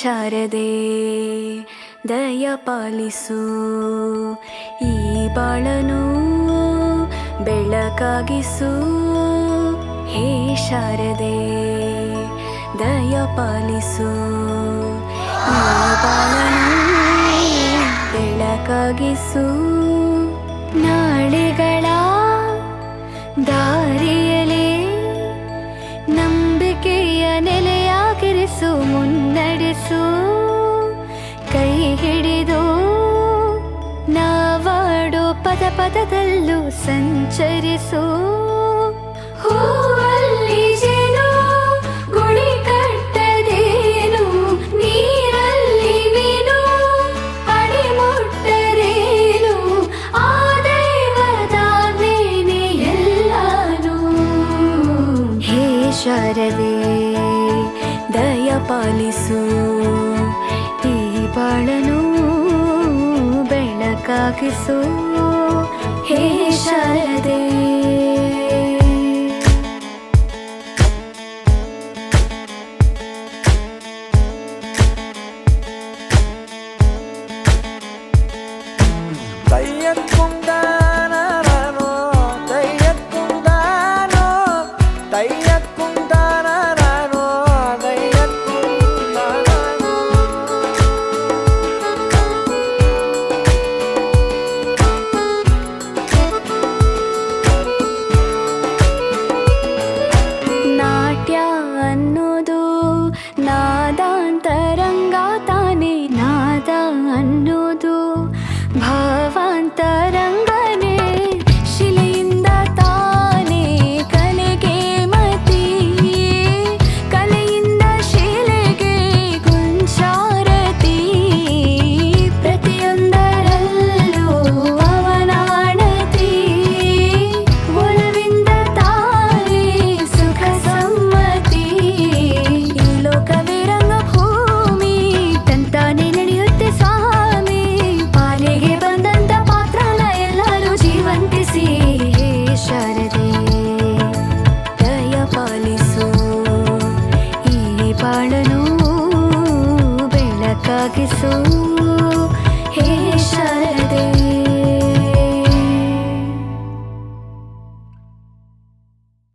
ಶಾರದೆ ದಯ ಪಾಲಿಸು, ಈ ಬಾಳನು ಬೆಳಕಾಗಿಸು. ಹೇ ಶಾರದೆ ದಯ ಪಾಲಿಸು, ಈ ಬಾಳನು ಬೆಳಕಾಗಿಸು. ನಾಳೆಗಳ ದಾರಿಯಲೇ ನಂಬಿಕೆಯ ನೆಲೆಯಾಗಿರಿಸು, ಮುನ್ನಡೆಸು. ಕೈ ಹಿಡಿದು ನಾವಾಡೋ ಪದ ಪದದಲ್ಲೂ ಸಂಚರಿಸು. ಹೂವಲ್ಲಿ ಜೇನು ಗುಳಿ ಕಟ್ಟದೇನು, ನೀರಲ್ಲಿ ಮೀನು ಅಡಿ ಮುಟ್ಟರೇನು, ಆ ದೈವದಾಜ್ಞೆನೇ ಎಲ್ಲಾನು. ಹೇ ಶಾರದೆ ದಯ ಪಾಲಿಸು, ಈ ಬಾಳನು ಬೆಳಕಾಗಿಸು. ಹೇ ಶಾರದೆ തയ്യക്കുണ്ടാനോ തയ്യക്കുണ്ടാനോ തയ്യക്കുണ്ടാനോ തയ്യക്കുണ്ടാനോ. ನಾಟ್ಯ ಅನ್ನೋದು ನಾದಾಂತರಂಗ ತಾನೇ, ನಾದ ಅನ್ನೋದು ಭಾವಾಂತರಂಗನೇ. ಶಿಲೆಯಿಂದ ತಾನೇ ಕಲೆಗೆ ಮತಿ, ಕಲೆಯಿಂದ ಶಿಲೆಗೆ ಗುಂಚಾರತಿ. ಪ್ರತಿಯೊಂದರಲ್ಲೂ ಅವನಾಣತಿ, ಒಲವಿಂದ ತಾನೇ ಸುಖ ಸಮ್ಮತಿ. ಈ ಲೋಕವೇ ರಂಗಭೂಮಿ, ತಂತಾನೆ ನಡೆಯುತ್ತೆ ಸ್ವಾಮಿ. ಪಾಲಿಗೆ ಬಂದಂತ ಪಾತ್ರನ ಎಲ್ಲರೂ ಜೀವಂತಿಸಿ. ಹೇ ಶಾರದೆ ದಯ ಪಾಲಿಸು, ಈ ಬಾಳನು ಬೆಳಕಾಗಿಸು.